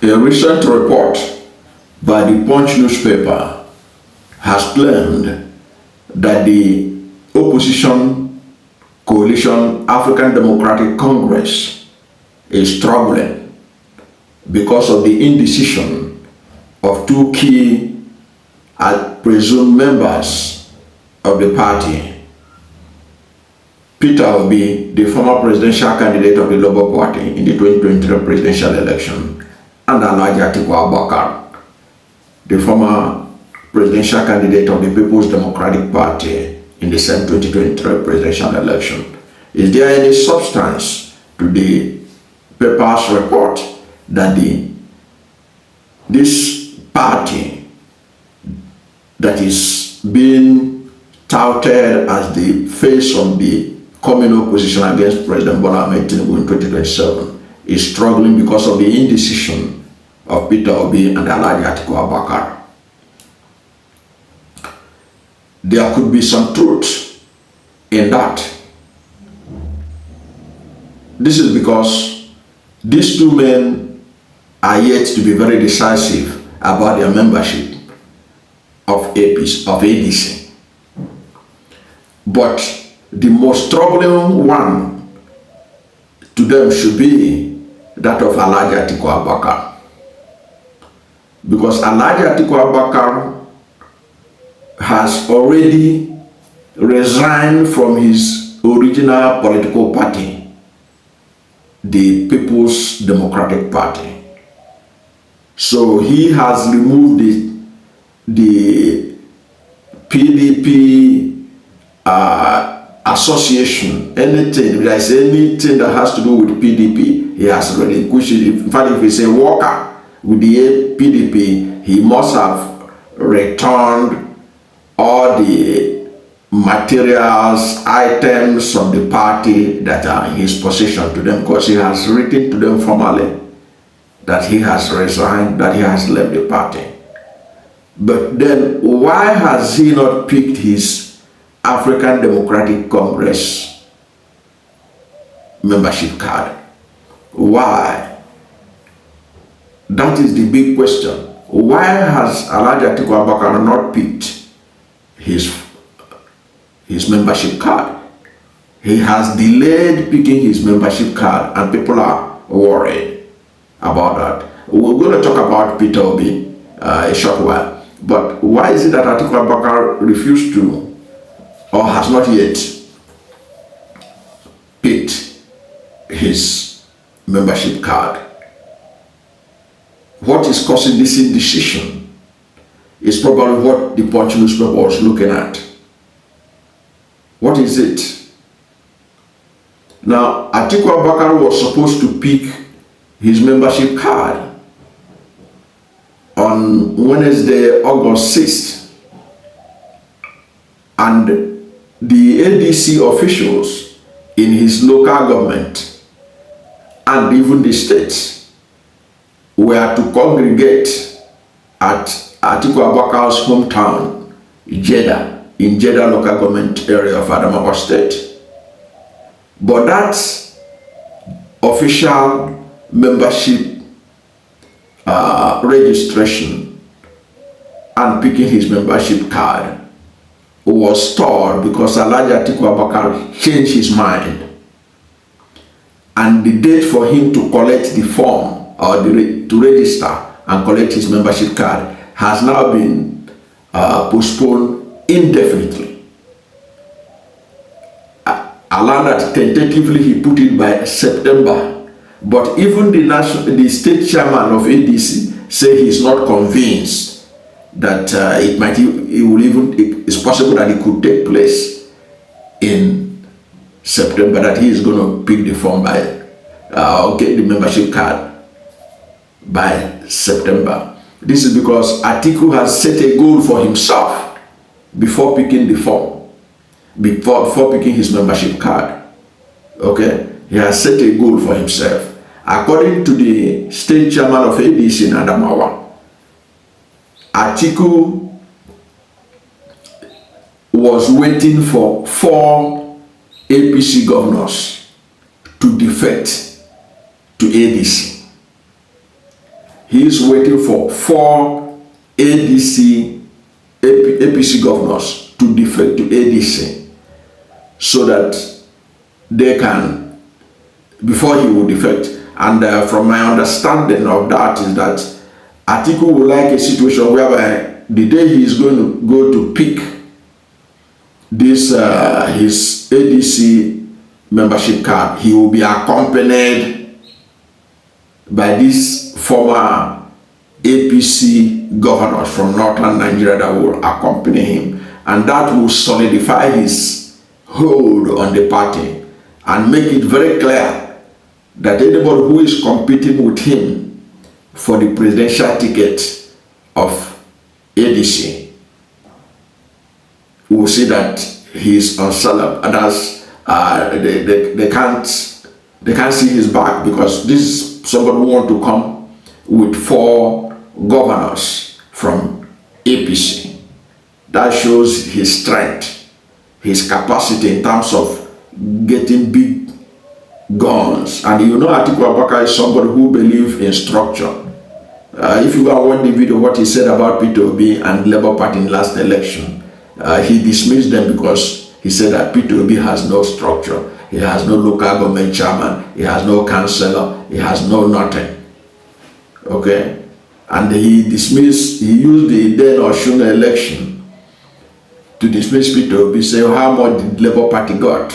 A recent report by the Punch newspaper has claimed that the opposition coalition African Democratic Congress is struggling because of the indecision of two key presumed members of the party. Peter Obi, the former presidential candidate of the Labour Party in the 2023 presidential election, and Atiku Abubakar, the former presidential candidate of the People's Democratic Party in the same 2023 presidential election. Is there any substance to the paper's report that this party that is being touted as the face of the coming opposition against President Bola Ahmed Tinubu in 2027 is struggling because of the indecision of Peter Obi and Atiku Abubakar? There could be some truth in that. This is because these two men are yet to be very decisive about their membership of ADC. But the most troubling one to them should be that of Atiku Abubakar. Because Atiku Abubakar has already resigned from his original political party, the People's Democratic Party. So he has removed the PDP association. Anything, there is anything that has to do with PDP, he has relinquished it. In fact, if he's a worker with the PDP, he must have returned all the materials, items of the party that are in his possession to them, because he has written to them formally that he has resigned, that he has left the party. But then why has he not picked his African Democratic Congress membership card? Why? That is the big question. Why has Atiku Abubakar not picked his membership card? He has delayed picking his membership card, and people are worried about that. We're going to talk about Peter Obi a short while. But why is it that Atiku Abubakar refused to, or has not yet picked his membership card? What is causing this indecision is probably what the Punch newspaper was looking at. What is it? Now, Atiku Abubakar was supposed to pick his membership card on Wednesday, August 6th. And the ADC officials in his local government and even the states were to congregate at Atiku Abubakar's hometown, Jeddah, in Jeddah local government area of Adamawa State. But that official membership registration and picking his membership card was stalled because Atiku Abubakar changed his mind, and the date for him to collect the form or to register and collect his membership card has now been postponed indefinitely. I learned that tentatively he put it by September. But even the state chairman of ADC say he's not convinced that it's possible that it could take place in September, that he is going to pick the form by or get the membership card by September. This is because Atiku has set a goal for himself before picking the form, before picking his membership card. Okay, he has set a goal for himself. According to the state chairman of ADC in Adamawa, Atiku was waiting for 4 APC governors to defect to ADC. he is waiting for 4 ADC, APC governors to defect to ADC so that they can, before he will defect. And from my understanding of that is that Atiku would like a situation whereby the day he is going to go to pick this his ADC membership card, he will be accompanied by these former APC governors from northern Nigeria that will accompany him, and that will solidify his hold on the party and make it very clear that anybody who is competing with him for the presidential ticket of ADC will see that he is unsellable, and as they can't see his back, because this is somebody who want to come with 4 governors from APC. That shows his strength, his capacity in terms of getting big guns. And you know, Atiku Abubakar is somebody who believes in structure. If you go watch the video, what he said about P2B and Labour Party in last election, he dismissed them because he said that P2B has no structure. He has no local government chairman. He has no councillor. He has no nothing. Okay? And he dismissed, he used the then Osun election to dismiss P2B, say how much did Labour Party got.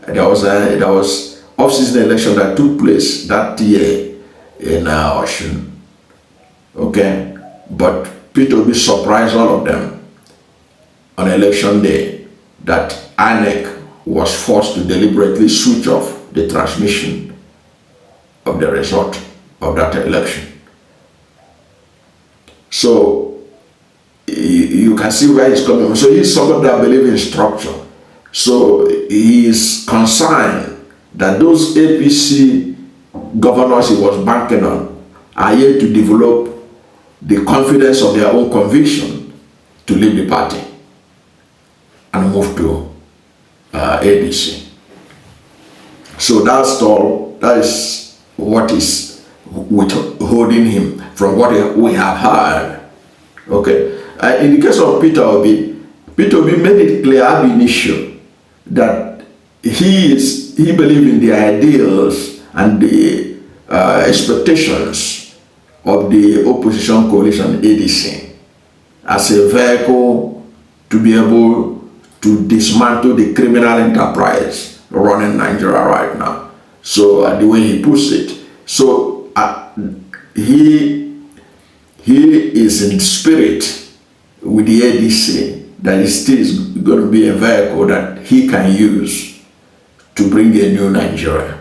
There was off-season election that took place that year in Osun. Okay? But P2B surprised all of them on election day that INEC was forced to deliberately switch off the transmission of the result of that election. So you can see where he's coming from. So he's somebody that believes in structure. So he is concerned that those APC governors he was banking on are yet to develop the confidence of their own conviction to leave the party and move to ADC. So that's all. That is what is withholding him from what we have heard. Okay. In the case of Peter Obi made it clear ab initio that he believes in the ideals and the expectations of the opposition coalition ADC as a vehicle to be able to dismantle the criminal enterprise running Nigeria right now. So the way he puts it, so he is in spirit with the ADC that is still going to be a vehicle that he can use to bring a new Nigeria.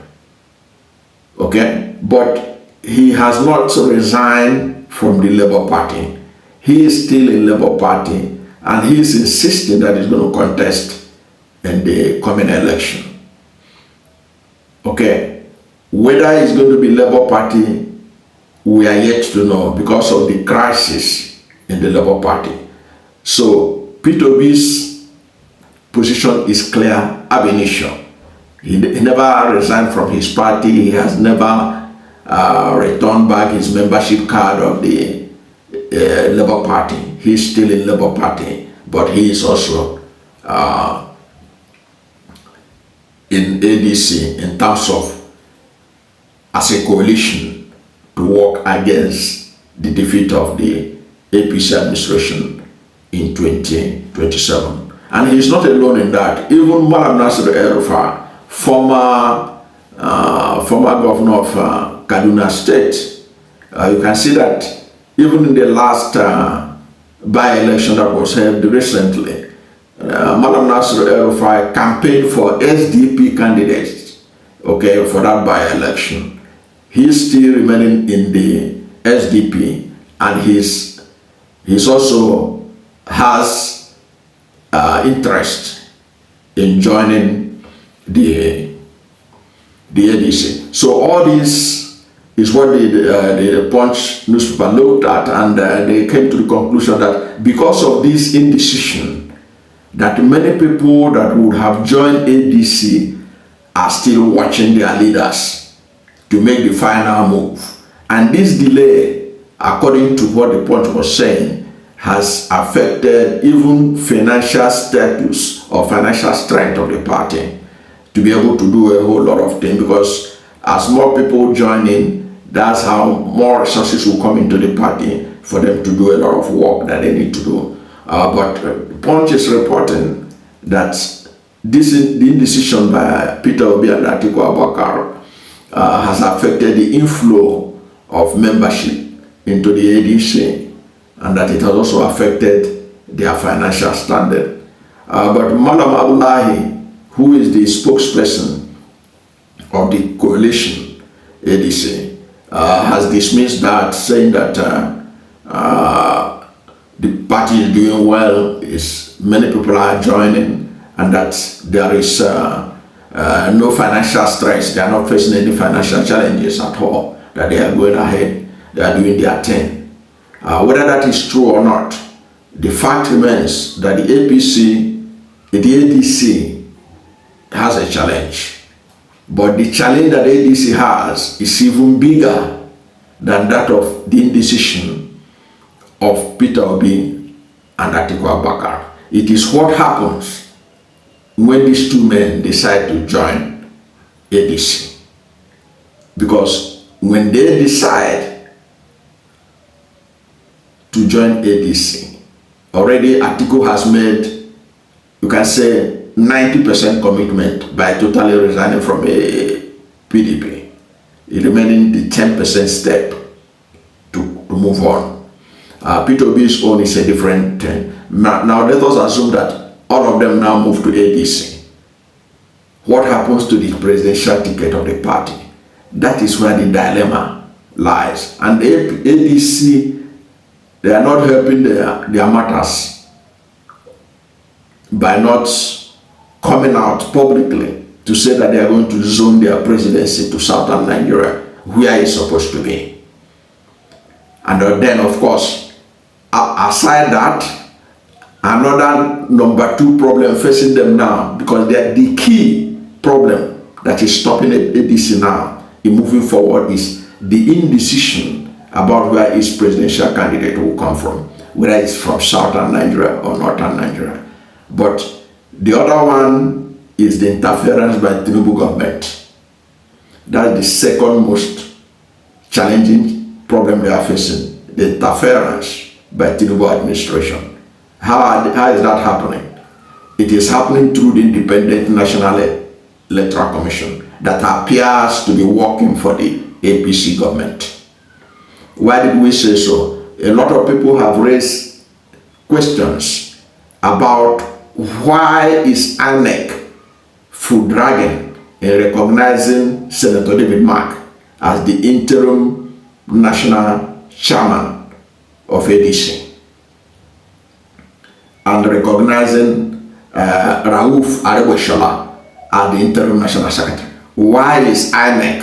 Okay, but he has not resigned from the Labour Party. He is still in Labour Party, and he is insisting that he's going to contest in the coming election. Okay, whether it's going to be Labour Party, we are yet to know because of the crisis in the Labour Party. So P2B's position is clear ab initio. He never resigned from his party. He has never returned back his membership card of the Labour Party. He's still in Labour Party, but he is also in ADC in terms of as a coalition to work against the defeat of the APC administration in 2027. And he's not alone in that. Even Malam Nasir El-Rufai, former governor of Kaduna State, you can see that even in the last by-election that was held recently, Malam Nasir El-Rufai campaigned for SDP candidates, okay, for that by-election. He's still remaining in the SDP, and he's also has interest in joining the ADC. So all this is what the Punch newspaper looked at, and they came to the conclusion that because of this indecision, that many people that would have joined ADC are still watching their leaders to make the final move. And this delay according to what the Punch was saying, has affected even financial status or financial strength of the party to be able to do a whole lot of things, because as more people join in, that's how more resources will come into the party for them to do a lot of work that they need to do. But Punch is reporting that the indecision by Peter Obi and Atiku Abubakar has affected the inflow of membership into the ADC, and that it has also affected their financial standard. But Malam Abdullahi, who is the spokesperson of the coalition ADC, has dismissed that, saying that the party is doing well, many people are joining, and that there is no financial stress. They are not facing any financial challenges at all, that they are going ahead, they are doing their thing. Whether that is true or not, the fact remains that the ADC has a challenge. But the challenge that the ADC has is even bigger than that of the indecision of Peter Obi and Atiku Abubakar. It is what happens when these two men decide to join ADC. Because when they decide to join ADC, already Atiku has made, you can say, 90% commitment by totally resigning from a PDP, remaining the 10% step to move on. Peter Obi's own is a different thing. Now let us assume that all of them now move to ADC. What happens to the presidential ticket of the party? That is where the dilemma lies. And the ADC, they are not helping their matters by not coming out publicly to say that they are going to zone their presidency to southern Nigeria, where it's supposed to be. And then, of course, aside that, another number two problem facing them now, because the key problem that is stopping ADC now in moving forward is the indecision about where each presidential candidate will come from, whether it's from southern Nigeria or northern Nigeria. But the other one is the interference by the Tinubu government. That's the second most challenging problem they are facing, the interference by the Tinubu administration. How is that happening? It is happening through the Independent National Electoral Commission that appears to be working for the APC government. Why did we say so? A lot of people have raised questions about why is INEC foot dragging in recognizing Senator David Mark as the interim national chairman of ADC and recognizing Rauf Aregbesola as the interim national secretary. Why is INEC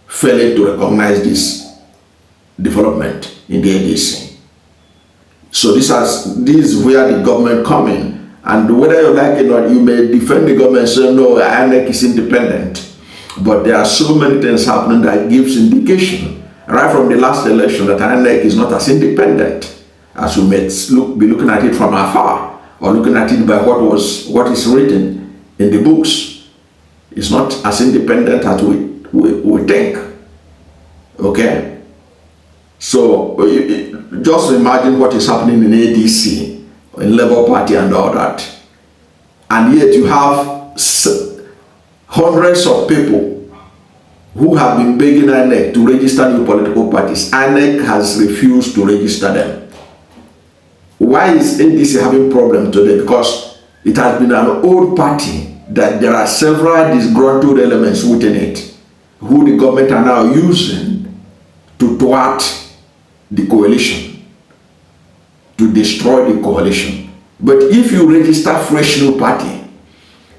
failing to recognize this development in the ADC? So this is where the government come in. And whether you like it or not, you may defend the government and say, no, INEC is independent. But there are so many things happening that gives indication, right from the last election, that INEC is not as independent as we may be looking at it from afar, or looking at it by what is written in the books. It's not as independent as we think. Okay? So just imagine what is happening in ADC, in Labour Party and all that. And yet you have hundreds of people who have been begging INEC to register new political parties. INEC has refused to register them. Why is ADC having problem today? Because it has been an old party that there are several disgruntled elements within it, who the government are now using to thwart the coalition, to destroy the coalition. But if you register fresh new party,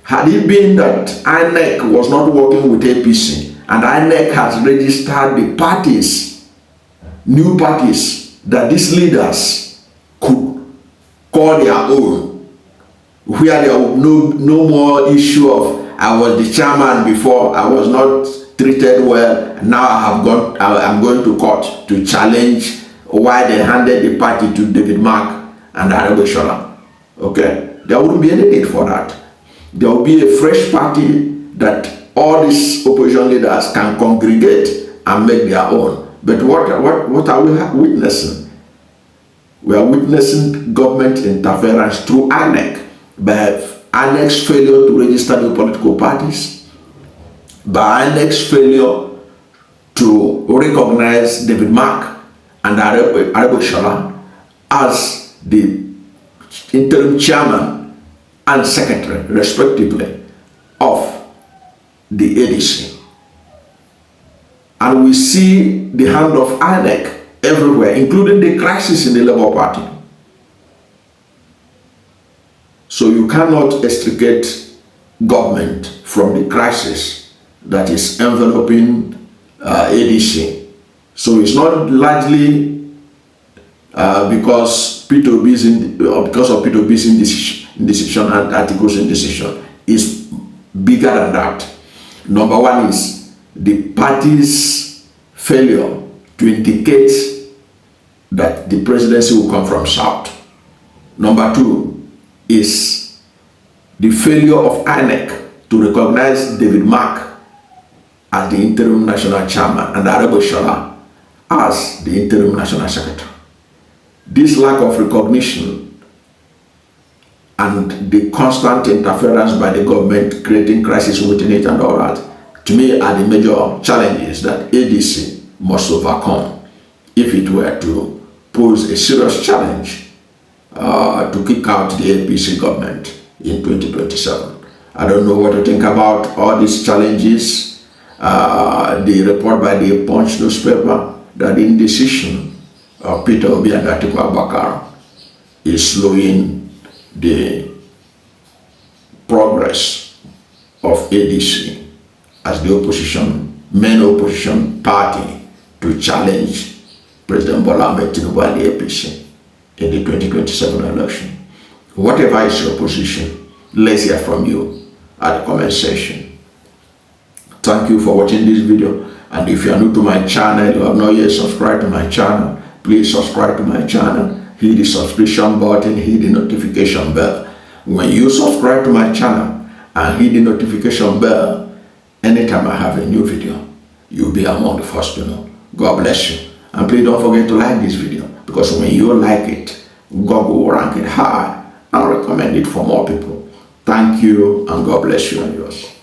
had it been that INEC was not working with APC and INEC has registered the parties, new parties that these leaders could call their own, where there was no more issue of I was the chairman before, I was not treated well, now I'm going to court to challenge why they handed the party to David Mark and Arabeshola. Okay, there wouldn't be any need for that. There will be a fresh party that all these opposition leaders can congregate and make their own. But what are we witnessing? We are witnessing government interference through INEC, by INEC's failure to register new political parties, by INEC's failure to recognize David Mark and Arabeshola as the interim chairman and secretary, respectively, of the ADC. And we see the hand of INEC everywhere, including the crisis in the Labour Party. So you cannot extricate government from the crisis that is enveloping ADC. So it's not largely because of P2B's indecision and Atiku's indecision. It's bigger than that. Number one is the party's failure to indicate that the presidency will come from South. Number two is the failure of INEC to recognize David Mark as the interim national chairman and Arabeshola as the interim national secretary. This lack of recognition and the constant interference by the government, creating crisis within it and all that, to me are the major challenges that ADC must overcome if it were to pose a serious challenge to kick out the APC government in 2027. I don't know what to think about all these challenges. The report by the Punch newspaper that the indecision of Peter Obi and Atiku Abubakar is slowing the progress of ADC as the main opposition party to challenge President Bola Ahmed Tinubu and the APC in the 2027 election. Whatever is your position, let's hear from you at the comment section. Thank you for watching this video, and if you are new to my channel, you have not yet subscribed to my channel, please subscribe to my channel, hit the subscription button, hit the notification bell. When you subscribe to my channel and hit the notification bell, anytime I have a new video, you'll be among the first to know. God bless you. And please don't forget to like this video, because when you like it, God will rank it high and recommend it for more people. Thank you, and God bless you and yours.